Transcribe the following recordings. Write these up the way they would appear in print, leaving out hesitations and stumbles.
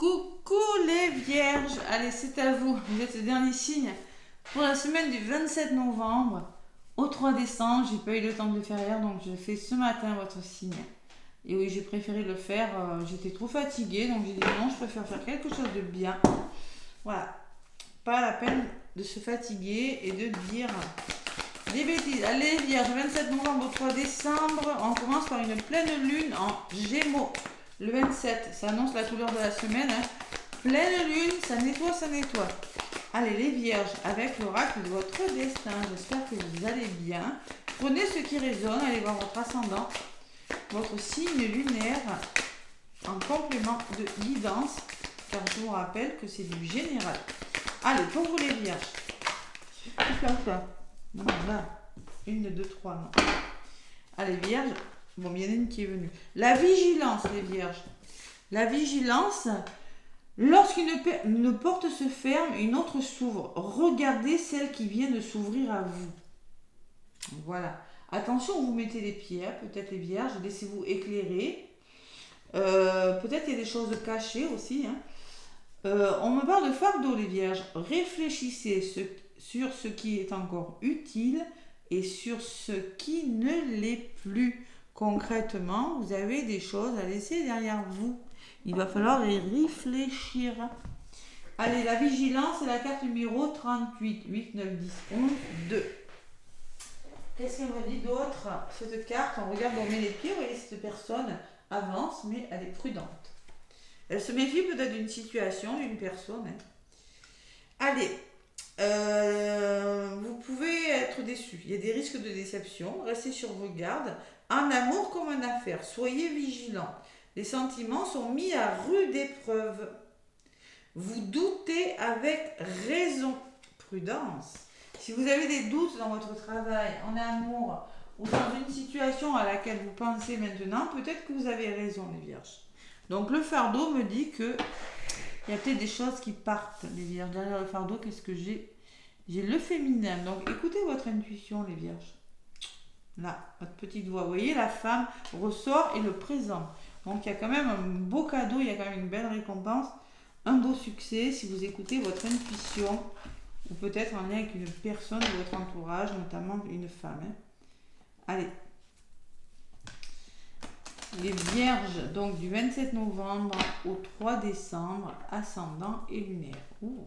Coucou les vierges, allez c'est à vous, vous êtes le dernier signe pour la semaine du 27 novembre au 3 décembre. J'ai pas eu le temps de le faire hier, donc je fais ce matin votre signe. Et oui, j'ai préféré le faire, j'étais trop fatiguée, donc j'ai dit non, je préfère faire quelque chose de bien. Voilà, pas la peine de se fatiguer et de dire des bêtises. Allez vierges, 27 novembre au 3 décembre, on commence par une pleine lune en Gémeaux. Le 27, ça annonce la couleur de la semaine. Pleine lune, ça nettoie, ça nettoie. Allez les vierges, avec l'oracle de votre destin, j'espère que vous allez bien. Prenez ce qui résonne, allez voir votre ascendant, votre signe lunaire, en complément de guidance, car je vous rappelle que c'est du général. Allez, pour vous les vierges. Non, là, 1, 2, 3, non. Allez vierges. Bon, il y en a une qui est venue. La vigilance, les vierges. La vigilance, lorsqu'une porte se ferme, une autre s'ouvre. Regardez celle qui vient de s'ouvrir à vous. Voilà. Attention où vous mettez les pieds, hein, peut-être les vierges, laissez-vous éclairer. Peut-être il y a des choses cachées aussi. Hein. On me parle de fardeau, les vierges. Réfléchissez sur ce qui est encore utile et sur ce qui ne l'est plus. Concrètement, vous avez des choses à laisser derrière vous. Il va falloir y réfléchir. Allez, la vigilance, c'est la carte numéro 38. 8, 9, 10, 11, 2. Qu'est-ce qu'elle me dit d'autre, cette carte? On regarde, on met les pieds, vous voyez, cette personne avance, mais elle est prudente. Elle se méfie peut-être d'une situation, d'une personne. Hein. Allez, vous pouvez être déçu. Il y a des risques de déception. Restez sur vos gardes. En amour comme en affaires, soyez vigilants. Les sentiments sont mis à rude épreuve. Vous doutez avec raison. Prudence. Si vous avez des doutes dans votre travail, en amour, ou dans une situation à laquelle vous pensez maintenant, peut-être que vous avez raison, les vierges. Donc le fardeau me dit que il y a peut-être des choses qui partent, les vierges. Derrière le fardeau, qu'est-ce que j'ai? J'ai le féminin. Donc écoutez votre intuition, les vierges. Là, votre petite voix. Vous voyez, la femme ressort et le présent. Donc il y a quand même un beau cadeau, il y a quand même une belle récompense, un beau succès si vous écoutez votre intuition, ou peut-être en lien avec une personne de votre entourage, notamment une femme. Hein. Allez. Les vierges, donc du 27 novembre au 3 décembre, ascendant et lunaire. Ouh.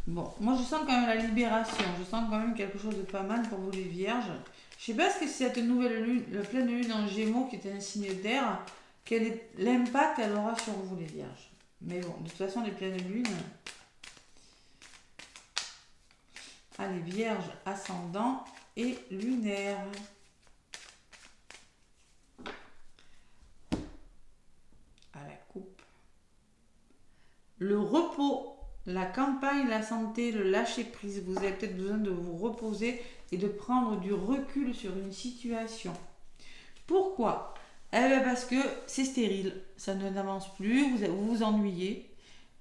Bon, moi je sens quand même la libération, je sens quand même quelque chose de pas mal pour vous les vierges. Je sais pas ce que c'est cette nouvelle lune, la pleine lune en Gémeaux qui est un signe d'air, quel est l'impact elle aura sur vous les vierges. Mais bon, de toute façon les pleines lunes... Allez, vierges, ascendant et lunaire. À la coupe. Le repos. La campagne, la santé, le lâcher-prise. Vous avez peut-être besoin de vous reposer et de prendre du recul sur une situation. Pourquoi? Eh bien parce que c'est stérile. Ça n'avance plus, vous vous ennuyez,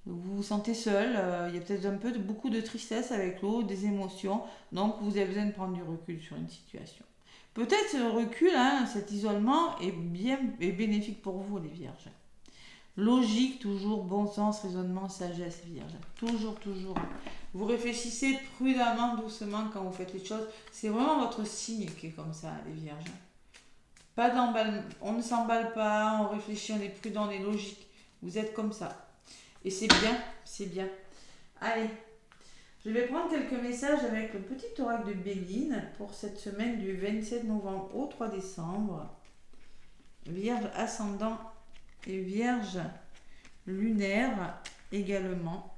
vous vous sentez seul. Il y a peut-être beaucoup de tristesse avec l'eau, des émotions. Donc vous avez besoin de prendre du recul sur une situation. Peut-être ce recul, hein, cet isolement est bénéfique pour vous les vierges. Logique, toujours, bon sens, raisonnement, sagesse, vierge. Toujours, toujours. Vous réfléchissez prudemment, doucement quand vous faites les choses. C'est vraiment votre signe qui est comme ça, les vierges. Pas d'emballement. On ne s'emballe pas, on réfléchit, on est prudent, on est logique. Vous êtes comme ça. Et c'est bien, c'est bien. Allez, je vais prendre quelques messages avec le petit oracle de Béline pour cette semaine du 27 novembre au 3 décembre. Vierge ascendant et vierge lunaire également.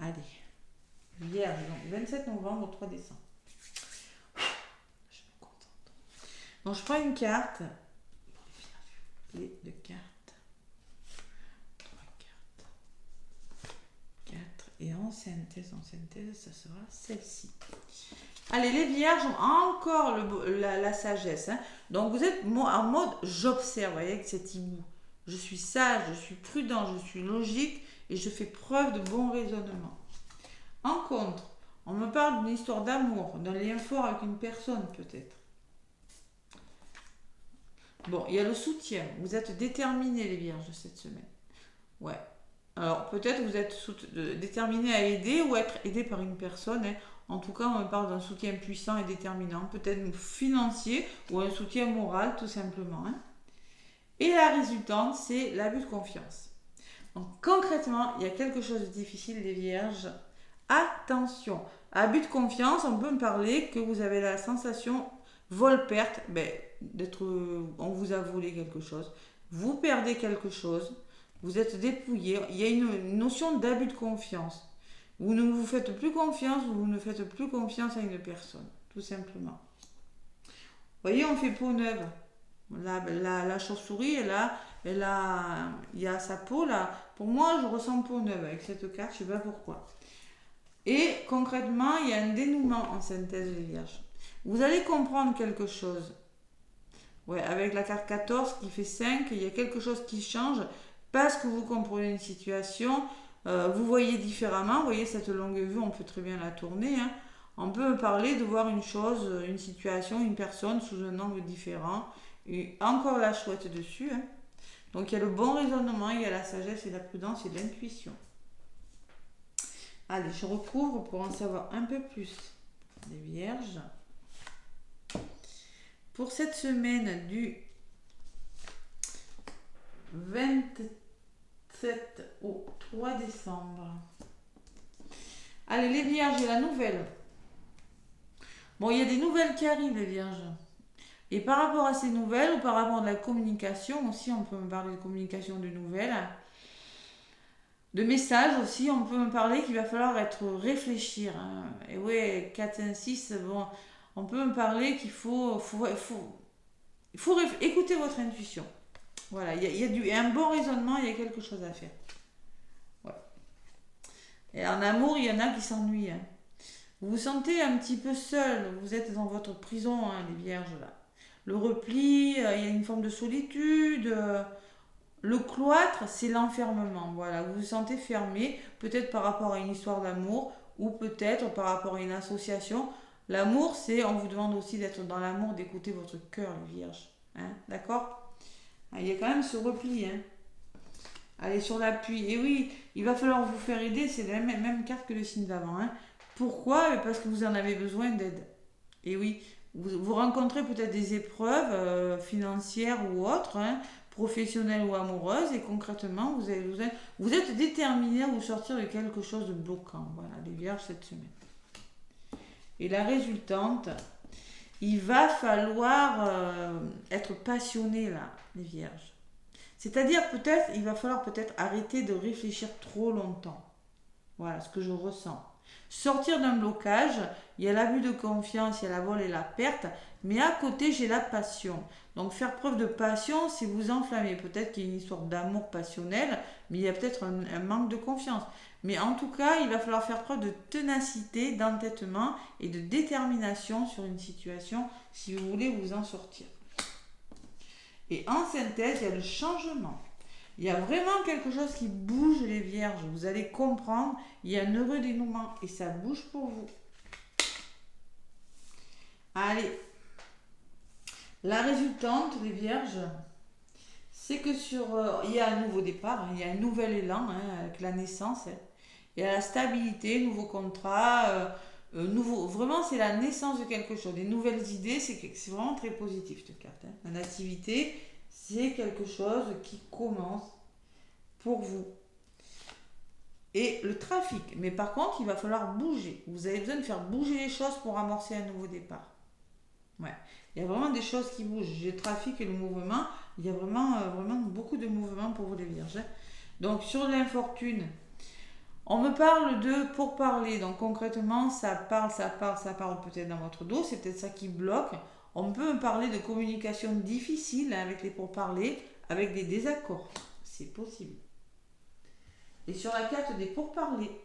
Allez, vierge, donc 27 novembre au 3 décembre. Je me concentre. Donc je prends une carte. Les deux cartes. 3 cartes. 4. Et en synthèse, ça sera celle-ci. Allez, les vierges ont encore la sagesse. Hein. Donc, vous êtes en mode j'observe, voyez, avec cet hibou. Je suis sage, je suis prudent, je suis logique et je fais preuve de bon raisonnement. En contre, on me parle d'une histoire d'amour, d'un lien fort avec une personne peut-être. Bon, il y a le soutien. Vous êtes déterminés, les vierges, cette semaine. Ouais. Alors, peut-être vous êtes déterminés à aider ou être aidé par une personne. Hein. En tout cas, on parle d'un soutien puissant et déterminant. Peut-être financier ou un soutien moral, tout simplement. Hein. Et la résultante, c'est l'abus de confiance. Donc, concrètement, il y a quelque chose de difficile, les vierges. Attention, abus de confiance, on peut me parler que vous avez la sensation vol-perte, on vous a volé quelque chose, vous perdez quelque chose, vous êtes dépouillé, il y a une notion d'abus de confiance. Vous ne vous faites plus confiance, vous ne faites plus confiance à une personne, tout simplement. Vous voyez, on fait peau neuve. La chauve-souris, il y a sa peau là. Pour moi, je ressens peau neuve avec cette carte, je ne sais pas pourquoi. Et concrètement, il y a un dénouement en synthèse, les vierges. Vous allez comprendre quelque chose. Ouais, avec la carte 14 qui fait 5, il y a quelque chose qui change parce que vous comprenez une situation, vous voyez différemment. Vous voyez cette longue vue, on peut très bien la tourner. Hein. On peut parler de voir une chose, une situation, une personne sous un angle différent. Et encore la chouette dessus. Hein. Donc il y a le bon raisonnement, il y a la sagesse et la prudence et l'intuition. Allez, je recouvre pour en savoir un peu plus. Les vierges. Pour cette semaine du 27 au 3 décembre. Allez, les vierges, et la nouvelle. Bon, il y a des nouvelles qui arrivent, les vierges. Et par rapport à ces nouvelles, ou par rapport à la communication aussi, on peut me parler de communication de nouvelles. De messages aussi, on peut me parler qu'il va falloir réfléchir. Hein. Et ouais, 4, 5, 6, bon, on peut me parler qu'il faut écouter votre intuition. Voilà, il y a un bon raisonnement, il y a quelque chose à faire. Ouais. Et en amour, il y en a qui s'ennuient. Hein. Vous vous sentez un petit peu seul, vous êtes dans votre prison, hein, les vierges là. Le repli, il y a une forme de solitude. Le cloître, c'est l'enfermement. Voilà, vous vous sentez fermé, peut-être par rapport à une histoire d'amour ou peut-être par rapport à une association. L'amour, on vous demande aussi d'être dans l'amour, d'écouter votre cœur, les vierges. Hein, d'accord ? Il y a quand même ce repli. Hein. Allez, sur l'appui. Et oui, il va falloir vous faire aider. C'est la même carte que le signe d'avant. Hein. Pourquoi ? Parce que vous en avez besoin d'aide. Et oui, vous rencontrez peut-être des épreuves financières ou autres. Hein, professionnelle ou amoureuse, et concrètement, vous êtes déterminé à vous sortir de quelque chose de bloquant. Voilà, les vierges cette semaine. Et la résultante, il va falloir être passionné là, les vierges. C'est-à-dire il va falloir peut-être arrêter de réfléchir trop longtemps. Voilà ce que je ressens. Sortir d'un blocage, il y a l'abus de confiance, il y a la vol et la perte, mais à côté, j'ai la passion. Donc faire preuve de passion, c'est vous enflammer. Peut-être qu'il y a une histoire d'amour passionnel, mais il y a peut-être un manque de confiance. Mais en tout cas, il va falloir faire preuve de ténacité, d'entêtement et de détermination sur une situation si vous voulez vous en sortir. Et en synthèse, il y a le changement. Il y a vraiment quelque chose qui bouge, les vierges. Vous allez comprendre, il y a un heureux dénouement et ça bouge pour vous. Allez. La résultante, les vierges, c'est que il y a un nouveau départ, il y a un nouvel élan avec la naissance. Il y a la stabilité, nouveau contrat, vraiment c'est la naissance de quelque chose. Des nouvelles idées, c'est vraiment très positif cette carte. Hein. La nativité, c'est quelque chose qui commence pour vous. Et le trafic, mais par contre, il va falloir bouger. Vous avez besoin de faire bouger les choses pour amorcer un nouveau départ. Ouais. Il y a vraiment des choses qui bougent. Le trafic et le mouvement, il y a vraiment beaucoup de mouvements pour vous les vierges. Donc sur l'infortune, on me parle de pourparler. Donc concrètement, ça parle peut-être dans votre dos. C'est peut-être ça qui bloque. On peut me parler de communication difficile avec les pourparlers, avec des désaccords. C'est possible. Et sur la carte des pourparlers,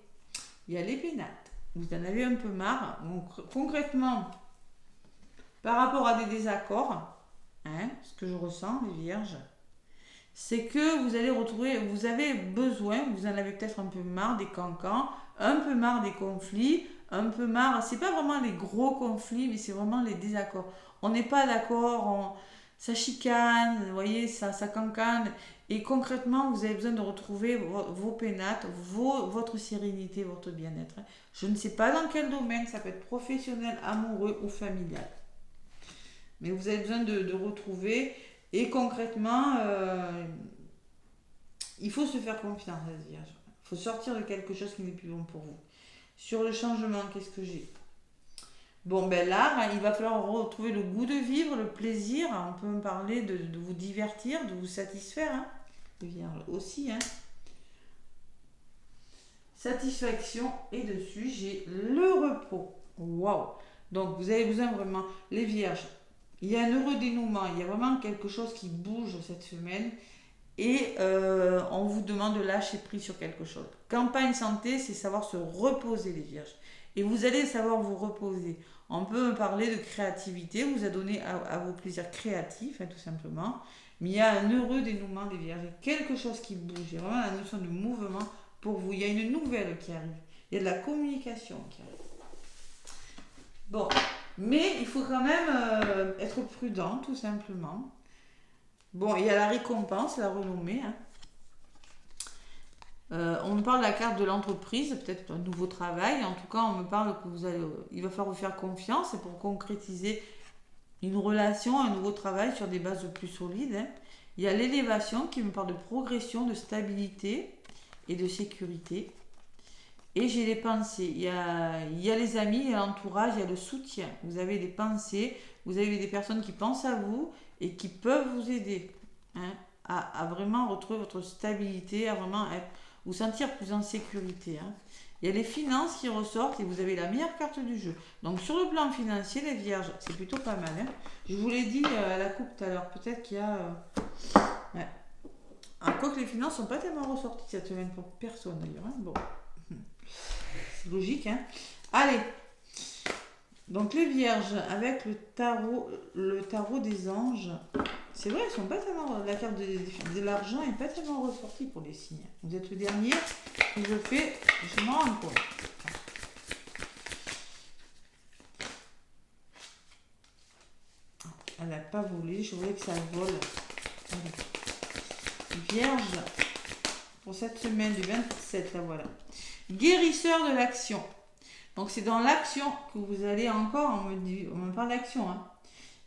il y a les pénates. Vous en avez un peu marre. Donc concrètement, par rapport à des désaccords, ce que je ressens, les vierges, c'est que vous avez besoin, vous en avez peut-être un peu marre des cancans, un peu marre des conflits, un peu marre, c'est pas vraiment les gros conflits, mais c'est vraiment les désaccords. On n'est pas d'accord, ça chicane, vous voyez, ça cancane. Et concrètement, vous avez besoin de retrouver vos pénates, votre sérénité, votre bien-être. Je ne sais pas dans quel domaine, ça peut être professionnel, amoureux ou familial. Mais vous avez besoin de retrouver. Et concrètement, il faut se faire confiance à ce Vierge. Il faut sortir de quelque chose qui n'est plus bon pour vous. Sur le changement, qu'est-ce que j'ai? Bon, ben là, il va falloir retrouver le goût de vivre, le plaisir. On peut me parler de vous divertir, de vous satisfaire. Hein. Les Vierges aussi. Hein. Satisfaction. Et dessus, j'ai le repos. Waouh! Donc, vous avez besoin vraiment, les Vierges, il y a un heureux dénouement. Il y a vraiment quelque chose qui bouge cette semaine. Et on vous demande de lâcher prise sur quelque chose. Campagne santé, c'est savoir se reposer, les Vierges. Et vous allez savoir vous reposer. On peut parler de créativité, vous adonner à vos plaisirs créatifs, hein, tout simplement. Mais il y a un heureux dénouement des Vierges. Il y a quelque chose qui bouge. Il y a vraiment la notion de mouvement pour vous. Il y a une nouvelle qui arrive. Il y a de la communication qui arrive. Bon, mais il faut quand même être prudent, tout simplement. Bon, il y a la récompense, la renommée. Hein. On me parle de la carte de l'entreprise, peut-être un nouveau travail. En tout cas, on me parle que il va falloir vous faire confiance pour concrétiser une relation, un nouveau travail sur des bases plus solides. Hein. Il y a l'élévation qui me parle de progression, de stabilité et de sécurité. Et j'ai les pensées. Il y a les amis, il y a l'entourage, il y a le soutien. Vous avez des pensées, vous avez des personnes qui pensent à vous et qui peuvent vous aider hein, à vraiment retrouver votre stabilité, à vraiment vous sentir plus en sécurité. Hein. Il y a les finances qui ressortent et vous avez la meilleure carte du jeu. Donc sur le plan financier, les Vierges, c'est plutôt pas mal. Hein. Je vous l'ai dit à la coupe tout à l'heure, peut-être qu'il y a... ouais. Quoi que les finances sont pas tellement ressorties cette semaine pour personne d'ailleurs. Hein. Bon, c'est logique. Hein. Allez, donc les Vierges avec le tarot des anges. C'est vrai, ils sont pas tellement. La carte de l'argent n'est pas tellement ressortie pour les signes. Vous êtes le dernier. Et je m'en rends compte. Elle n'a pas volé, je voulais que ça vole. Allez. Vierge, pour cette semaine du 27, là voilà. Guérisseur de l'action. Donc c'est dans l'action que vous allez encore, on me parle d'action. Hein.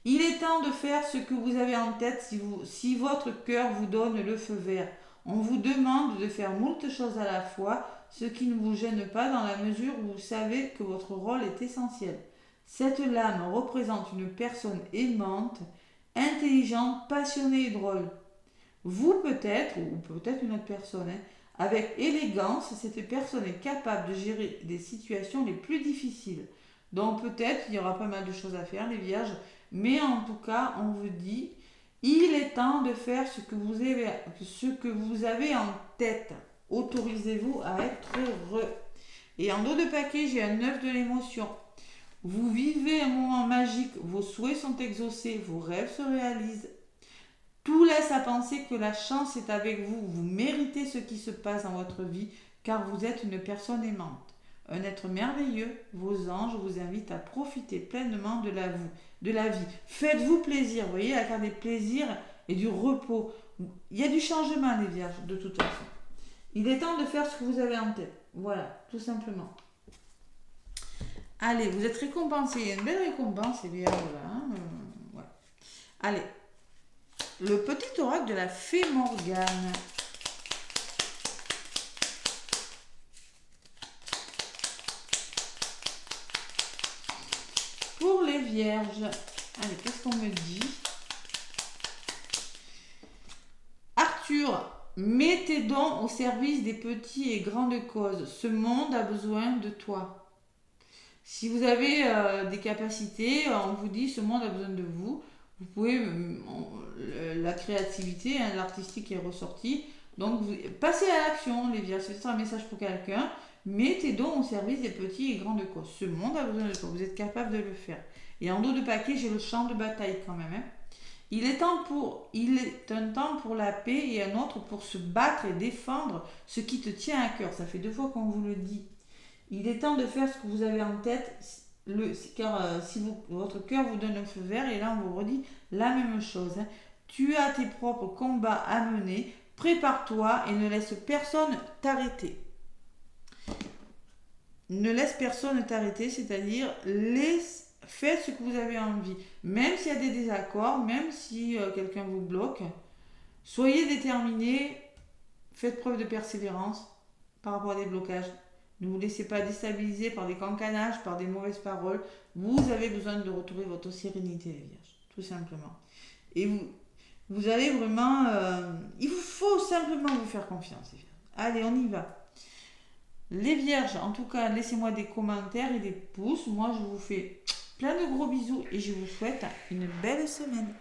Il est temps de faire ce que vous avez en tête si votre cœur vous donne le feu vert. On vous demande de faire moult choses à la fois, ce qui ne vous gêne pas dans la mesure où vous savez que votre rôle est essentiel. Cette lame représente une personne aimante, intelligente, passionnée et drôle. Vous peut-être, ou peut-être une autre personne, hein, avec élégance, cette personne est capable de gérer des situations les plus difficiles. Donc peut-être il y aura pas mal de choses à faire, les Vierges, mais en tout cas, on vous dit, il est temps de faire ce que vous avez en tête. Autorisez-vous à être heureux. Et en dos de paquet, j'ai un œuf de l'émotion. Vous vivez un moment magique, vos souhaits sont exaucés, vos rêves se réalisent. Tout laisse à penser que la chance est avec vous. Vous méritez ce qui se passe dans votre vie car vous êtes une personne aimante. Un être merveilleux, vos anges vous invitent à profiter pleinement de la vie. Faites-vous plaisir, vous voyez, la carte des plaisirs et du repos. Il y a du changement, les Vierges, de toute façon. Il est temps de faire ce que vous avez en tête. Voilà, tout simplement. Allez, vous êtes récompensés. Il y a une belle récompense, les Vierges, là. Hein ouais. Allez. Le petit oracle de la fée Morgane. Pour les Vierges, allez, qu'est-ce qu'on me dit? Arthur, mets tes dons au service des petites et grandes causes. Ce monde a besoin de toi. Si vous avez des capacités, on vous dit ce monde a besoin de vous. Vous pouvez, la créativité, hein, l'artistique est ressorti. Donc, passez à l'action, les Vierges. C'est un message pour quelqu'un. Mettez donc au service des petits et grandes causes. Ce monde a besoin de toi. Vous êtes capable de le faire. Et en dos de paquet, j'ai le champ de bataille quand même. Hein. Il est un temps pour la paix et un autre pour se battre et défendre ce qui te tient à cœur. Ça fait 2 fois qu'on vous le dit. Il est temps de faire ce que vous avez en tête. car si votre cœur vous donne un feu vert, et là on vous redit la même chose. Hein. Tu as tes propres combats à mener, prépare-toi et ne laisse personne t'arrêter. Ne laisse personne t'arrêter, c'est-à-dire faites ce que vous avez envie. Même s'il y a des désaccords, même si quelqu'un vous bloque, soyez déterminés, faites preuve de persévérance par rapport à des blocages. Ne vous laissez pas déstabiliser par des cancanages, par des mauvaises paroles. Vous avez besoin de retrouver votre sérénité, les vierges, tout simplement. Et vous allez vraiment... il vous faut simplement vous faire confiance, les vierges. Allez, on y va. Les vierges, en tout cas, laissez-moi des commentaires et des pouces. Moi, je vous fais plein de gros bisous et je vous souhaite une belle semaine.